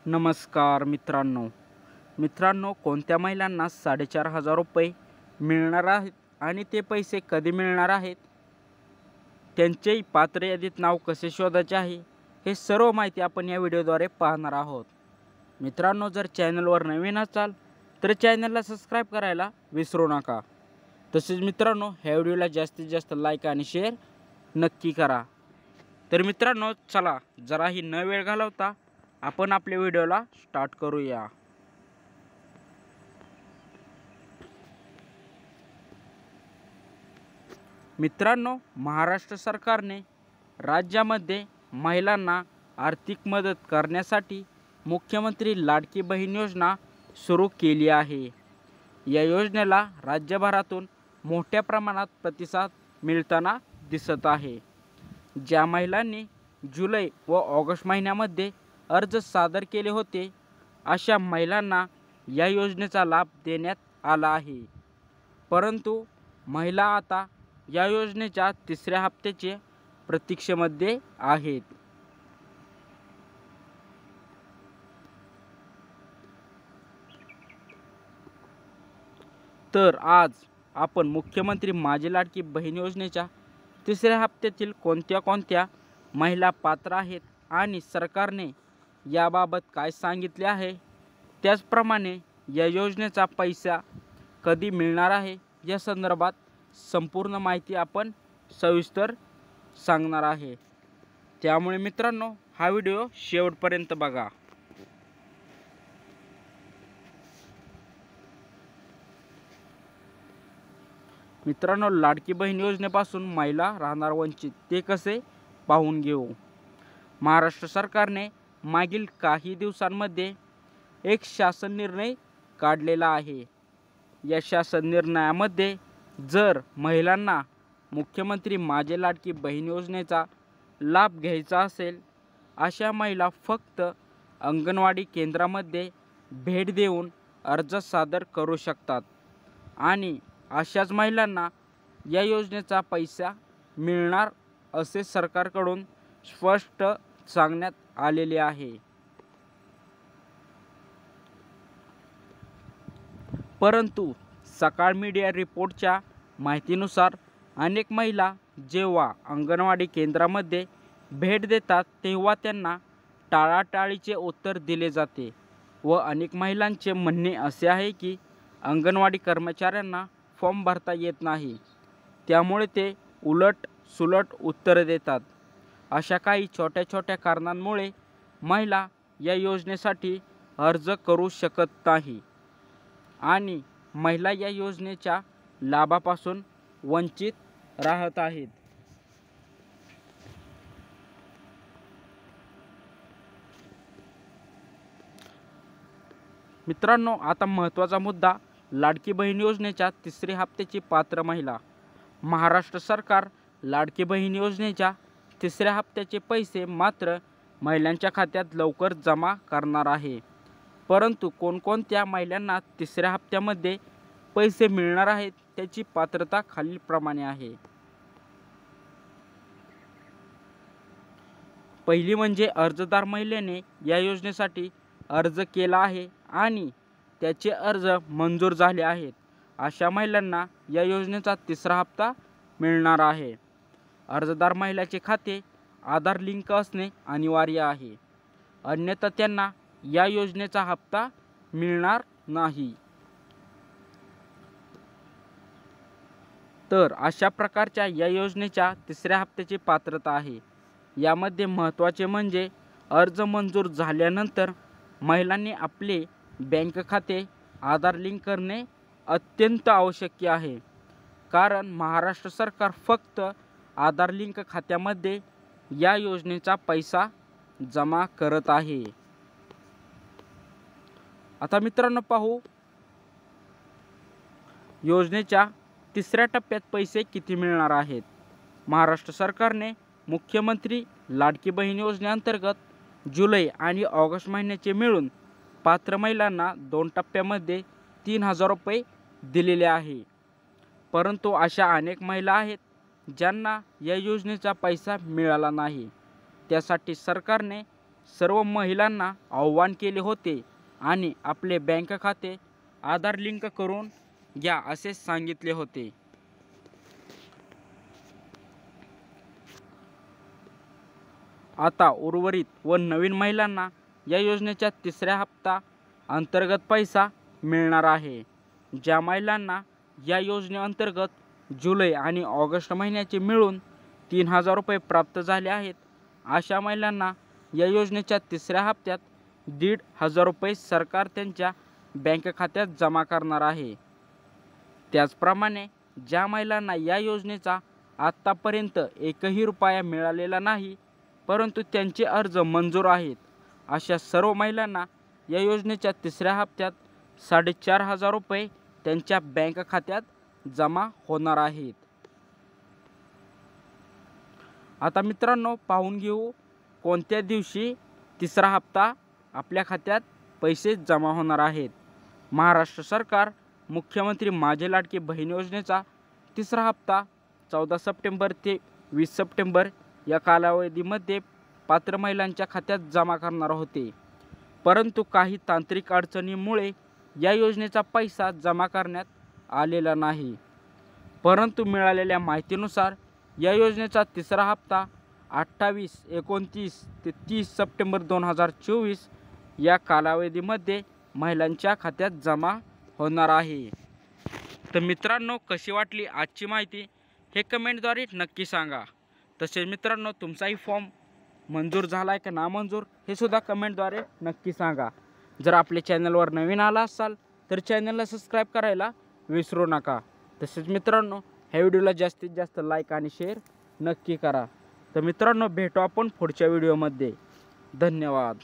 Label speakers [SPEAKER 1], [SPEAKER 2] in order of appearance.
[SPEAKER 1] नमस्कार मित्रांनो, कोणत्या महिलांना 4,500 रुपये मिळणार आहेत आणि ते पैसे कधी मिळणार आहेत, त्यांचेही पात्र यादीत नाव कसे शोधायचे आहे, हे सर्व माहिती आपण या व्हिडिओद्वारे पाहणार आहोत. मित्रांनो, जर चॅनलवर नवीन असाल तर चॅनलला सबस्क्राईब करायला विसरू नका. तसेच मित्रांनो, ह्या व्हिडिओला जास्तीत जास्त लाईक आणि शेअर नक्की करा. तर मित्रांनो, चला जराही न वेळ घालवता आपण आपल्या व्हिडिओला स्टार्ट करूया. मित्रांनो, महाराष्ट्र सरकारने राज्यामध्ये महिलांना आर्थिक मदत करण्यासाठी मुख्यमंत्री लाडकी बहीण योजना सुरू केली आहे. या योजनेला राज्यभरातून मोठ्या प्रमाणात प्रतिसाद मिळताना दिसत आहे. ज्या महिलांनी जुलै व ऑगस्ट महिन्यामध्ये अर्ज सादर केले होते, अशा महिलांना या योजनेचा लाभ देण्यात आला आहे. परंतु महिला आता या योजनेच्या तिसऱ्या हप्त्याच्या प्रतीक्षेमध्ये आहेत. तर आज आपण मुख्यमंत्री माझी लाडकी बहीण योजनेच्या तिसऱ्या हप्त्यातील कोणत्या महिला पात्र आहेत आणि सरकारने याबाबत काय सांगितले आहे, त्याचप्रमाणे या योजनेचा पैसा कधी मिळणार आहे, या संदर्भात संपूर्ण माहिती आपण सविस्तर सांगणार आहे. त्यामुळे मित्रांनो, हा व्हिडिओ शेवटपर्यंत बघा. मित्रांनो, लाडकी बहीण योजनेपासून महिला राहणार वंचित, ते कसे पाहून घेऊ. महाराष्ट्र सरकारने मागील काही दिवसांमध्ये एक शासन निर्णय काढलेला आहे. या शासन निर्णयामध्ये जर महिलांना मुख्यमंत्री माझी लाडकी बहीण योजनेचा लाभ घ्यायचा असेल, अशा महिला फक्त अंगणवाडी केंद्रामध्ये भेट देऊन अर्ज सादर करू शकतात आणि अशाच महिलांना या योजनेचा पैसा मिळणार असे सरकारकडून स्पष्ट सांगण्यात आलेले आहे. परंतु सकाळ मीडिया रिपोर्टच्या माहितीनुसार अनेक महिला जेव्हा अंगणवाडी केंद्रामध्ये भेट देतात, तेव्हा त्यांना टाळाटाळीचे उत्तर दिले जाते व अनेक महिलांचे म्हणणे असे आहे की अंगणवाडी कर्मचाऱ्यांना फॉर्म भरता येत नाही, त्यामुळे ते उलट सुलट उत्तरे देतात. अशा काही छोट्या कारणांमुळे महिला या योजनेसाठी अर्ज करू शकत नाही आणि महिला या योजनेच्या लाभापासून वंचित राहत आहेत. मित्रांनो, आता महत्त्वाचा मुद्दा, लाडकी बहीण योजनेच्या तिसऱ्या हप्त्याची पात्र महिला. महाराष्ट्र सरकार लाडकी बहीण योजनेच्या तिसऱ्या हप्त्याचे पैसे मात्र महिलांच्या खात्यात लवकर जमा करणार आहे. परंतु कोणकोणत्या महिलांना तिसऱ्या हप्त्यामध्ये पैसे मिळणार आहेत, त्याची पात्रता खालीलप्रमाणे आहे. पहिली म्हणजे अर्जदार महिलेने या योजनेसाठी अर्ज केला आहे आणि त्याचे अर्ज मंजूर झाले आहेत, अशा महिलांना या योजनेचा तिसरा हप्ता मिळणार आहे. अर्जदार महिलाचे खाते आधार लिंक असणे अनिवार्य आहे, अन्यथा त्यांना या योजनेचा हप्ता मिळणार नाही. तर अशा प्रकारच्या या योजनेच्या तिसऱ्या हप्त्याची पात्रता आहे. यामध्ये महत्त्वाचे म्हणजे अर्ज मंजूर झाल्यानंतर महिलांनी आपले बँक खाते आधार लिंक करणे अत्यंत आवश्यक आहे, कारण महाराष्ट्र सरकार फक्त आधार लिंक खात्यामध्ये या योजनेचा पैसा जमा करत आहे. आता मित्रांनो, पाहू योजनेच्या तिसऱ्या टप्प्यात पैसे किती मिळणार आहेत. महाराष्ट्र सरकारने मुख्यमंत्री लाडकी बहीण योजनेअंतर्गत जुलै आणि ऑगस्ट महिन्याचे मिळून पात्र महिलांना 2 टप्प्यामध्ये 3,000 रुपये दिलेले आहे. परंतु अशा अनेक महिला आहेत ज्यांना या योजनेचा पैसा मिळाला नाही. त्यासाठी सरकारने सर्व महिलांना आवाहन केले होते आणि आपले बँक खाते आधार लिंक करून घ्या असे सांगितले होते। आता उर्वरित व नवीन महिलांना या योजनेच्या तिसऱ्या हप्ता अंतर्गत पैसा मिळणार आहे। ज्या महिलांना या योजनेअंतर्गत जुलै आणि ऑगस्ट महिन्याचे मिळून 3000 रुपये प्राप्त झाले आहेत, अशा महिलांना या योजनेच्या तिसऱ्या हप्त्यात 1500 रुपये सरकार त्यांच्या बँक खात्यात जमा करणार आहे। त्याचप्रमाणे ज्या महिलांना या योजनेचा आत्तापर्यंत एकही रुपया मिळालेला नाही, परंतु त्यांचे अर्ज मंजूर आहेत, अशा सर्व महिलांना या योजनेच्या तिसऱ्या हप्त्यात 4500 रुपये त्यांच्या बँक खात्यात जमा होणार आहेत। आता मित्रांनो, पाहून घेऊ कोणत्या दिवशी तिसरा हप्ता आपल्या खात्यात पैसे जमा होणार आहेत। महाराष्ट्र सरकार मुख्यमंत्री माझे लाडकी बहीण योजनेचा तिसरा हप्ता 14 सप्टेंबर ते 20 सप्टेंबर या कालावधीमध्ये पात्र महिलांच्या खात्यात जमा करणार होते, परंतु काही तांत्रिक अडचणीमुळे या योजनेचा पैसा जमा करण्यात आलेला नाही। परंतु मिळालेल्या माहितीनुसार या योजनेचा तिसरा हप्ता 28, 29 ते 30 सप्टेंबर 2024 या कालावधीमध्ये महिलांच्या खात्यात जमा होणार आहे। तर मित्रांनो, कशी वाटली आजची माहिती हे कमेंटद्वारे नक्की सांगा। तसेच मित्रांनो, तुमचाही फॉर्म मंजूर झाला आहे का नामंजूर हे सुद्धा कमेंटद्वारे नक्की सांगा। जर आपल्या चॅनलवर नवीन आला असाल तर चॅनलला सबस्क्राईब करायला विसरू नका। तसेच मित्रांनो, ह्या व्हिडिओला जास्तीत जास्त लाईक आणि शेअर नक्की करा। तर मित्रांनो, भेटू आपण पुढच्या व्हिडिओमध्ये। धन्यवाद।